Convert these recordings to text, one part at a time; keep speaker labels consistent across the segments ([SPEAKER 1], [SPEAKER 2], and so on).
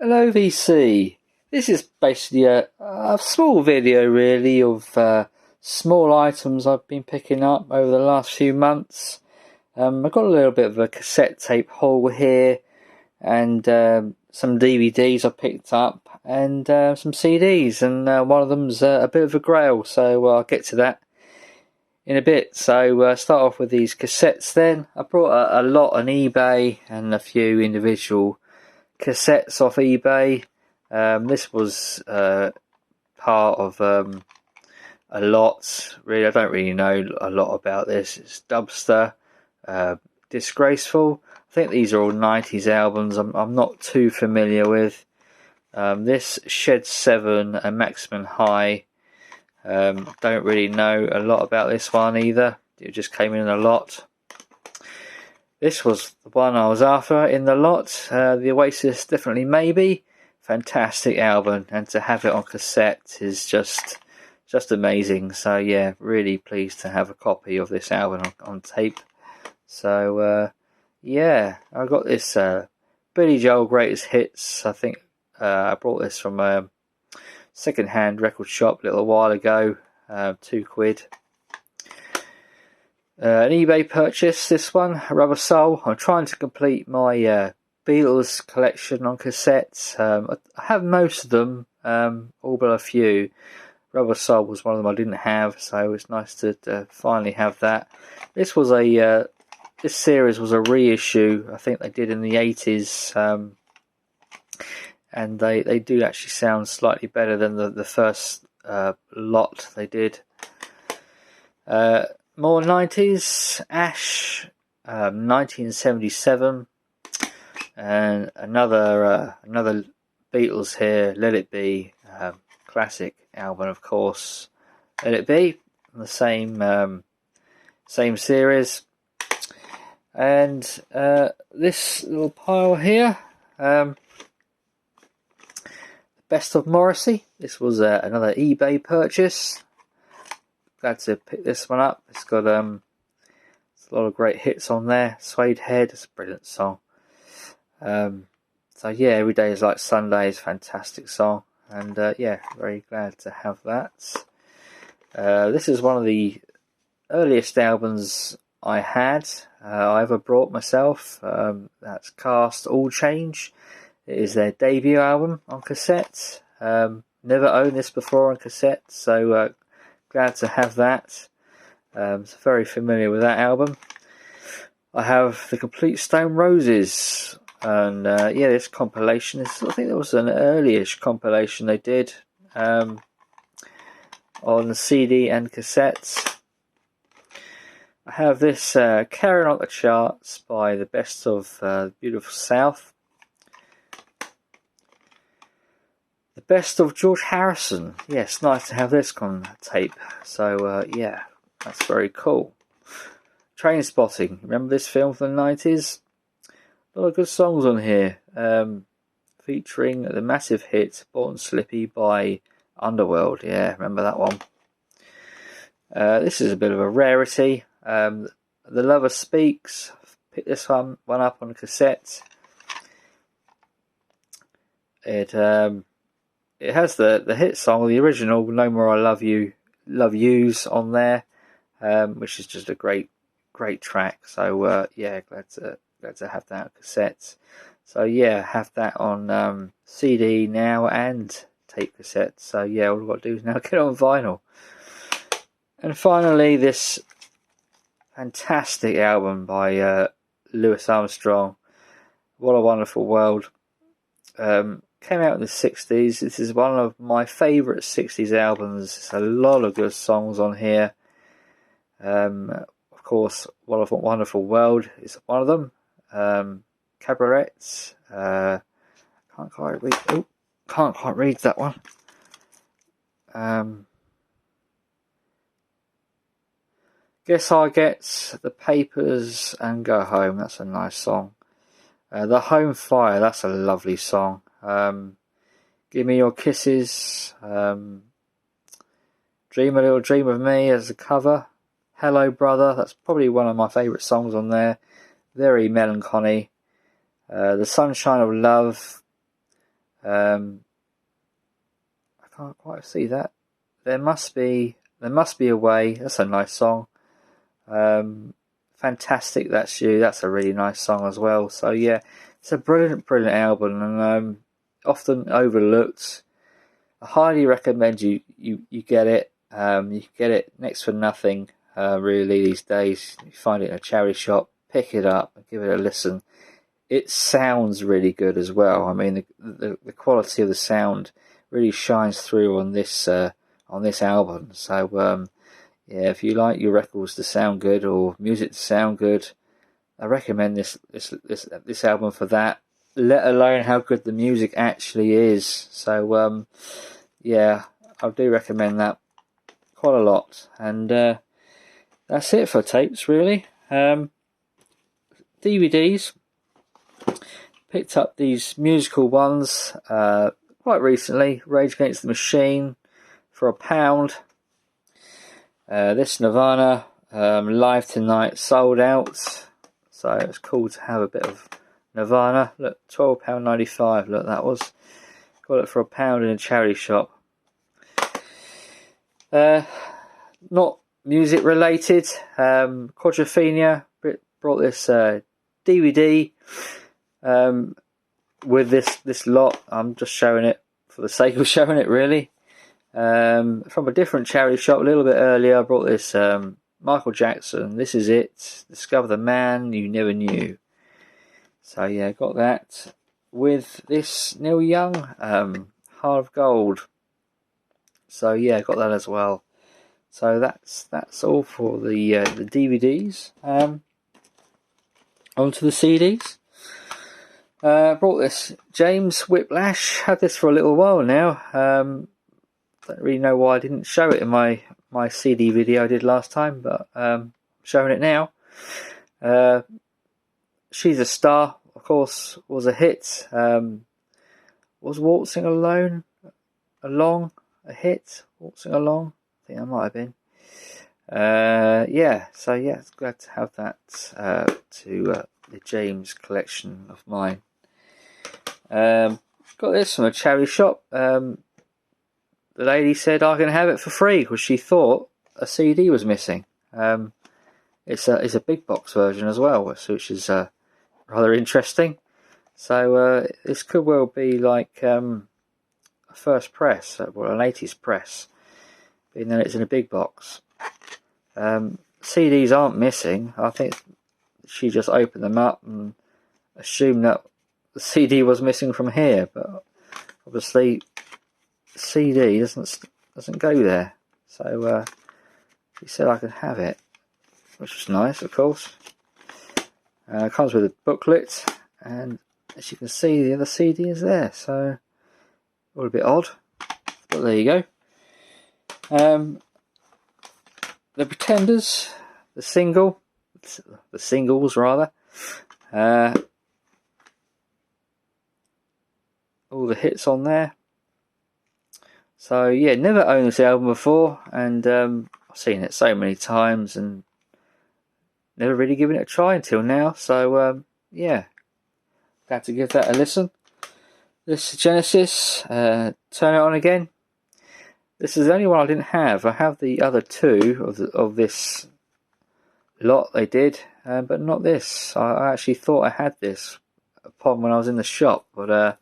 [SPEAKER 1] Hello VC. This is basically a small video really of small items I've been picking up over the last few months. I've got a little bit of a cassette tape haul here and some DVDs I picked up and some CDs, and one of them's a bit of a grail, so I'll get to that in a bit. So start off with these cassettes then. I brought a lot on eBay and a few individual cassettes off eBay. This was part of a lot. Really, I don't really know a lot about this. It's Dubster, Disgraceful. I think these are all 90s albums. I'm not too familiar with. This Shed 7 and Maximum High. Don't really know a lot about this one either. It just came in a lot. This was the one I was after in the lot. The Oasis Definitely Maybe. Fantastic album, and to have it on cassette is just amazing. So yeah, really pleased to have a copy of this album on tape. So yeah, I got this Billy Joel Greatest Hits. I think I brought this from a second-hand record shop a little while ago. £2. An eBay purchase, this one, Rubber Soul. I'm trying to complete my Beatles collection on cassettes. I have most of them, all but a few. Rubber Soul was one of them I didn't have, so it's nice to finally have that. This was this series was a reissue. I think they did in the 80s, and they do actually sound slightly better than the first lot they did. More 90s, Ash, 1977, and another Beatles here, Let It Be, classic album, of course. Let It Be, the same series, and this little pile here, Best of Morrissey. This was another eBay purchase. Glad to pick this one up. It's got a lot of great hits on there. Suede Head, it's a brilliant song. So yeah, Every Day Is Like Sunday is a fantastic song, and yeah, very glad to have that. This is one of the earliest albums I had, I ever brought myself. That's Cast All Change. It is their debut album on cassette. Never owned this before on cassette, so glad to have that. Very familiar with that album. I have the Complete Stone Roses, and yeah, this compilation is, I think there was an early-ish compilation they did on the CD and cassettes. I have this Carrying On the Charts by the Best of Beautiful South. The Best of George Harrison. Yes, nice to have this on tape. So yeah, that's very cool. Trainspotting. Remember this film from the 90s? A lot of good songs on here. Featuring the massive hit Born Slippy by Underworld. Yeah, remember that one. This is a bit of a rarity. The Lover Speaks. Picked this one up on a cassette. It has the hit song, the original No More I Love Yous on there, which is just a great track. So yeah, glad to have that on cassette. So yeah, have that on CD now and tape cassette. So yeah, all I've got to do is now get on vinyl. And finally, this fantastic album by Louis Armstrong, What a Wonderful World. Came out in the 60s. This is one of my favourite 60s albums. There's a lot of good songs on here. Of course, What a Wonderful World is one of them. Cabarets. Can't quite read that one. Guess I Get the Papers and Go Home. That's a nice song. The Home Fire. That's a lovely song. Give Me Your Kisses. Dream a Little Dream of Me as a cover. Hello Brother. That's probably one of my favourite songs on there. Very melancholy. The Sunshine of Love. I can't quite see that. There must be a way. That's a nice song. Fantastic, That's You. That's a really nice song as well. So yeah, it's a brilliant album, and often overlooked. I highly recommend you get it. You can get it next for nothing, really, these days. You find it in a charity shop, pick it up and give it a listen. It sounds really good as well. I mean, the quality of the sound really shines through on this album. So yeah, if you like your records to sound good or music to sound good, I recommend this album for that. Let alone how good the music actually is. So yeah, I do recommend that quite a lot. And that's it for tapes, really. DVDs. Picked up these musical ones quite recently. Rage Against the Machine for £1. This Nirvana Live Tonight sold out, so it's cool to have a bit of Nirvana. Look, £12.95. Look, that was, got it for £1 in a charity shop. Not music related. Quadrophenia brought this DVD with this lot. I'm just showing it for the sake of showing it, really. From a different charity shop a little bit earlier. I brought this Michael Jackson, This Is It, Discover the Man You Never Knew. So yeah, got that with this Neil Young Heart of Gold. So yeah, got that as well. So that's all for the DVDs. Onto the CDs. Brought this James Whiplash. Had this for a little while now. Don't really know why I didn't show it in my CD video I did last time, but showing it now. She's a Star, of course, was a hit. Was Waltzing Along a hit? Waltzing Along? I think that might have been. Yeah, so yeah, it's glad to have that to the James collection of mine. Got this from a charity shop. The lady said I can have it for free because she thought a CD was missing. It's a big box version as well, which is rather interesting. So this could well be like a first press, well, an 80s press, being that it's in a big box. CDs aren't missing. I think she just opened them up and assumed that the CD was missing from here, but obviously CD doesn't go there. So she said I could have it, which was nice, of course. It comes with a booklet, and as you can see, the other CD is there. So all a bit odd, but there you go. The Pretenders, the singles rather. All the hits on there. So yeah, never owned this album before, and I've seen it so many times and never really given it a try until now. So yeah, glad to give that a listen. This Genesis, Turn It On Again. This is the only one I didn't have. I have the other two of this lot they did, but not this. I actually thought I had this upon when I was in the shop, but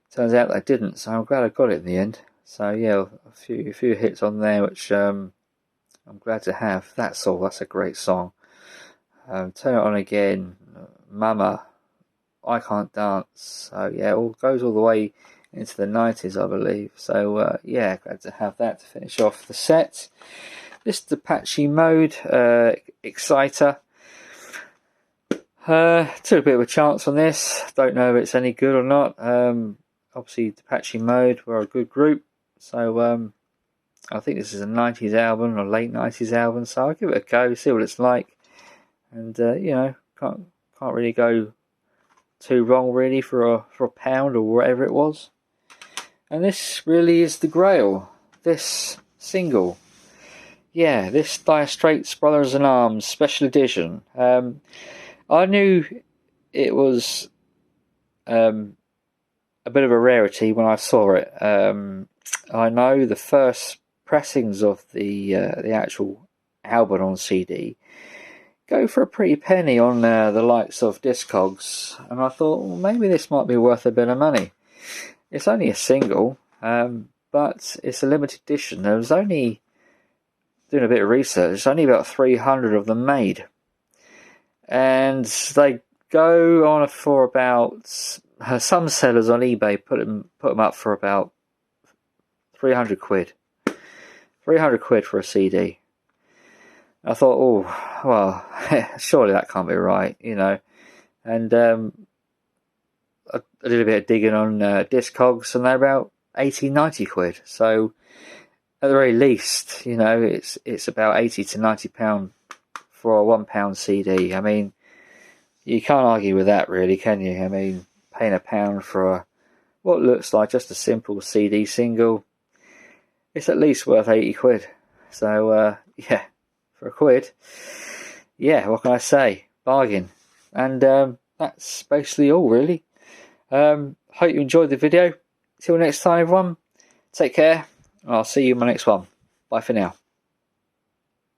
[SPEAKER 1] turns out I didn't. So I'm glad I got it in the end. So yeah, a few hits on there, which I'm glad to have. That's all. That's a great song. Turn It On Again, Mama, I Can't Dance. So yeah, it goes all the way into the 90s, I believe. So yeah, glad to have that to finish off the set. This Apache Mode Exciter. Took a bit of a chance on this. Don't know if it's any good or not. Obviously, Apache Mode were a good group. So I think this is a 90s album or late 90s album. So I'll give it a go, see what it's like. And you know, can't really go too wrong really for a pound or whatever it was. And this really is the grail, this single. Yeah, this Dire Straits Brothers in Arms special edition. I knew it was a bit of a rarity when I saw it. I know the first pressings of the actual album on CD go for a pretty penny on the likes of Discogs, and I thought, well, maybe this might be worth a bit of money. It's only a single, but it's a limited edition. There was only, doing a bit of research, there's only about 300 of them made, and they go on for about, some sellers on eBay put them up for about 300 quid. 300 quid for a CD. I thought, oh, well, surely that can't be right, you know. And I did a bit of digging on Discogs, and they're about 80, 90 quid. So, at the very least, you know, it's about 80 to 90 pound for a £1 CD. I mean, you can't argue with that, really, can you? I mean, paying £1 for what looks like just a simple CD single, it's at least worth 80 quid. So, yeah, for a quid, yeah, what can I say? Bargain. And that's basically all, really. Hope you enjoyed the video. Till next time, everyone. Take care. And I'll see you in my next one. Bye for now.